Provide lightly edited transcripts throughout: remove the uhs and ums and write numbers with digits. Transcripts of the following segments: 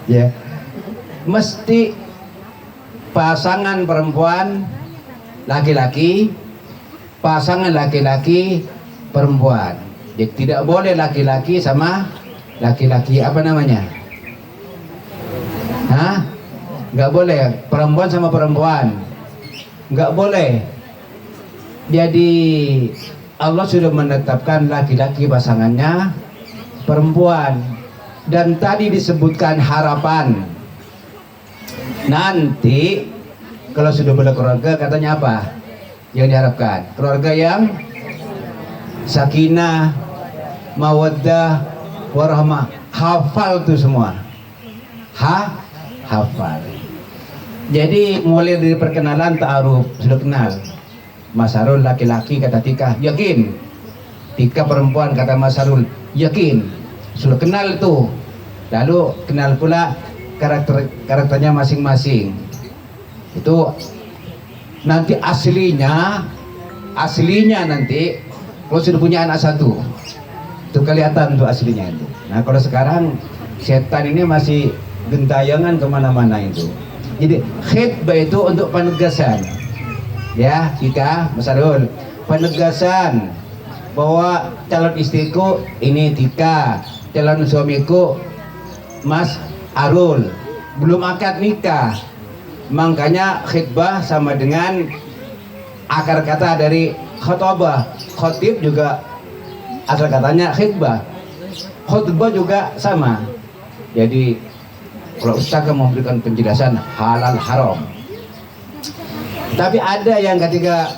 Ya, mesti pasangan perempuan laki-laki, pasangan laki-laki perempuan. Jadi tidak boleh laki-laki sama laki-laki, apa namanya? Hah? Nggak boleh perempuan sama perempuan, nggak boleh. Jadi Allah sudah menetapkan laki-laki pasangannya perempuan. Dan tadi disebutkan harapan, nanti kalau sudah berkeluarga katanya apa yang diharapkan? Keluarga yang sakinah, mawaddah, warahmah. Hafal tuh semua. Hafal. Jadi mulai dari perkenalan ta'aruf, sudah kenal. Mas Harul laki-laki kata Tika, yakin. Tika perempuan kata Mas Harul, yakin. Sudah kenal itu. Lalu kenal pula karakternya masing-masing. Itu nanti aslinya nanti kalau sudah punya anak satu itu kelihatan tuh aslinya itu. Nah kalau sekarang setan ini masih gentayangan kemana-mana itu. Jadi khitbah itu untuk penegasan, ya kita Mas Arul, penegasan bahwa calon istriku ini Tika, calon suamiku Mas Arul, belum akad nikah. Makanya khitbah sama dengan akar kata dari khotbah. Khotib juga asal katanya khitbah. Khutbah juga sama. Jadi kalau Ustaz memberikan penjelasan halal haram. Tapi ada yang ketika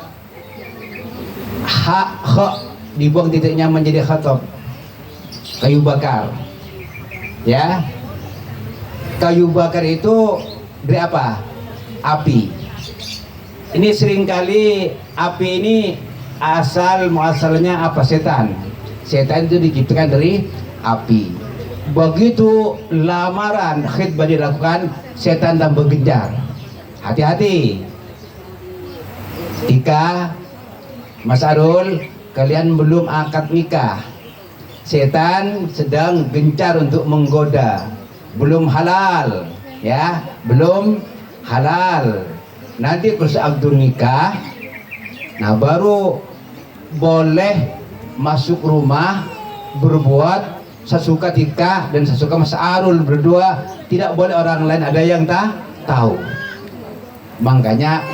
dibuang titiknya menjadi khatab. Kayu bakar. Ya. Kayu bakar itu dari apa? Api. Ini seringkali api ini muasalnya apa? Setan. Setan itu diciptakan dari api. Begitu lamaran khitbah dilakukan, setan tambah gencar. Hati-hati. Tika, Mas Arul, kalian belum akad nikah. Setan sedang gencar untuk menggoda. Belum halal, ya, belum halal. Nanti pas akad nikah, nah baru boleh masuk rumah berbuat sesuka Tika dan sesuka Mas Arul berdua. Tidak boleh orang lain ada yang tahu. Makanya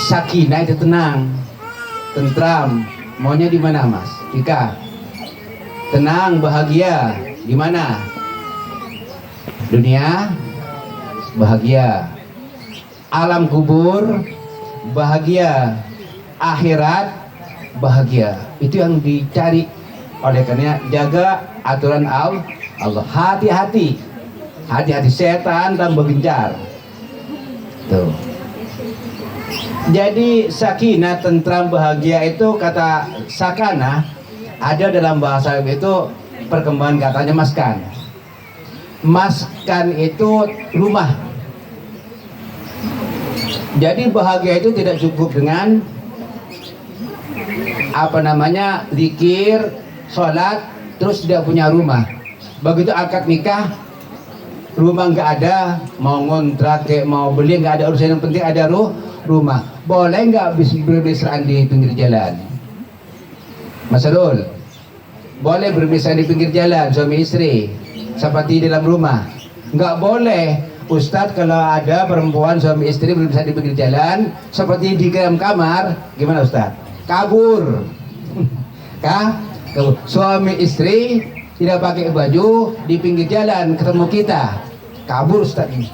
sakinah itu tenang, tentram. Maunya di mana Mas Tika? Tenang, bahagia. Di mana? Dunia bahagia, alam kubur bahagia, akhirat bahagia. Itu yang dicari. Oleh karena jaga aturan Allah. Hati-hati, hati-hati, setan tambah gencar. Tuh. Jadi sakinah, tentram, bahagia itu kata sakana ada dalam bahasa Arab itu perkembangan katanya maskan. Maskan itu rumah. Jadi bahagia itu tidak cukup dengan apa namanya zikir, sholat, terus tidak punya rumah. Begitu akad nikah, rumah nggak ada, mau ngontrak kayak mau beli nggak ada urusan, yang penting ada rumah. Boleh nggak bermesraan di pinggir jalan? Mas Arul, boleh bermesraan di pinggir jalan suami istri seperti di dalam rumah? Nggak boleh. Ustadz, kalau ada perempuan suami istri belum bisa di pinggir jalan seperti di dalam kamar, gimana Ustadz? Kabur. Kabur. Suami istri tidak pakai baju di pinggir jalan ketemu kita, kabur Ustadz.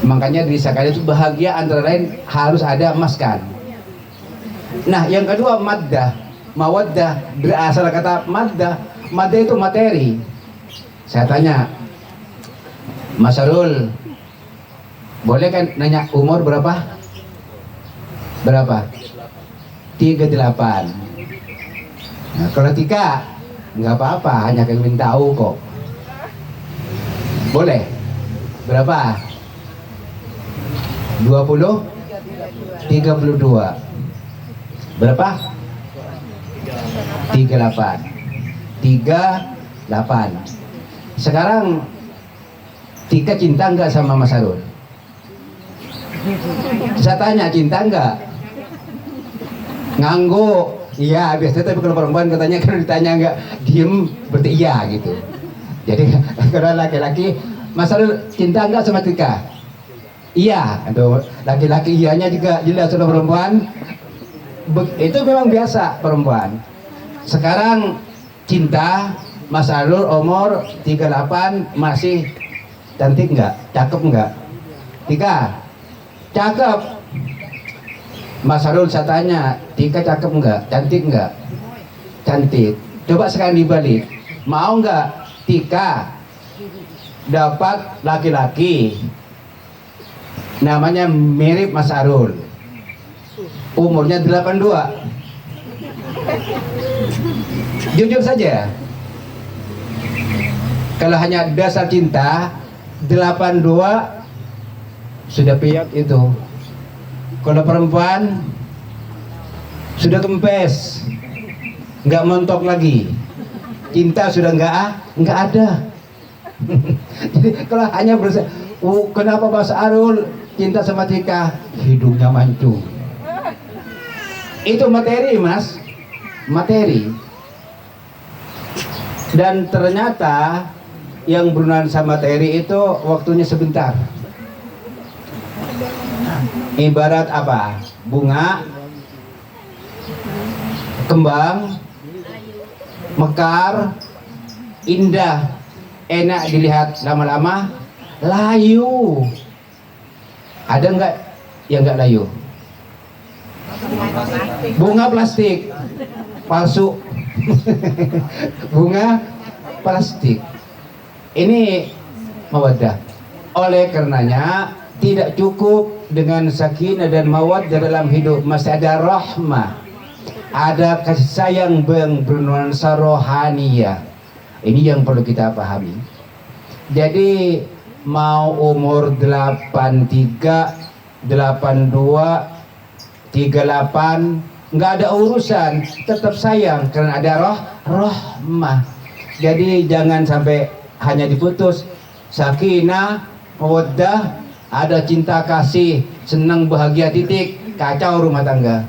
Makanya di sakana itu bahagia antara lain harus ada maskan. Nah yang kedua maddah, mawaddah, berasal kata maddah. Maddah itu materi. Saya tanya Mas Arul, boleh kan nanya umur berapa? Berapa? 38. Nah, kalau Tika nggak apa-apa, hanya ingin tahu kok. Boleh? Berapa? 20? 32. Berapa? 38. 38. 8. Sekarang Tika cinta nggak sama Mas Harul? Saya tanya, cinta nggak? Nganggo, iya biasanya, tapi kalau perempuan katanya kalau ditanya nggak diem berarti iya gitu. Jadi kalau laki-laki, Mas Harul cinta nggak sama Tika? Iya, atau laki-laki iyanya juga jelas. Kalau perempuan itu memang biasa perempuan. Sekarang cinta, Mas Harul umur 38 masih cantik nggak? Cakep nggak? Tika, cakep. Mas Harul saya tanya, Tika cakep nggak? Cantik nggak? Cantik. Coba sekarang dibalik, mau nggak Tika dapat laki-laki namanya mirip Mas Harul, umurnya 82? Jujur saja, kalau hanya dasar cinta 82 sudah piot itu. Kalau perempuan sudah kempes, nggak montok lagi, cinta sudah nggak ada. Jadi kalau hanya berusaha, kenapa Mas Harul cinta sama Tika? Hidungnya mancung. Itu materi, Mas, materi. Dan ternyata yang berhubungan sama materi itu waktunya sebentar. Ibarat apa? Bunga, kembang, mekar, indah, enak dilihat, lama-lama layu. Ada nggak yang nggak layu? Bunga plastik palsu. Bunga plastik ini mawaddah. Oleh karenanya tidak cukup dengan sakinah dan mawaddah dalam hidup, masih ada rahmah, ada kasih sayang bernuansa rohaniyah. Ini yang perlu kita pahami. Jadi mau umur 83, 82, 38 nggak ada urusan, tetap sayang karena ada rahmah. Jadi jangan sampai hanya diputus. Sakinah, mawaddah, ada cinta kasih, senang bahagia titik, kacau rumah tangga.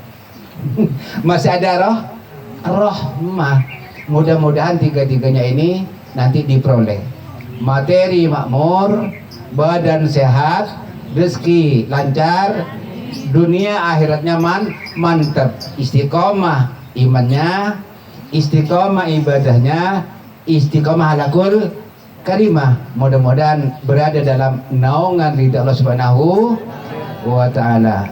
Masih ada rahmah. Mudah-mudahan tiga-tiganya ini nanti diperoleh. Materi makmur, badan sehat, rezeki lancar, dunia akhiratnya mantap, istiqomah imannya, istiqomah ibadahnya, istiqomah halakul karimah. Mudah-mudahan berada dalam naungan ridha Allah Subhanahu wa taala.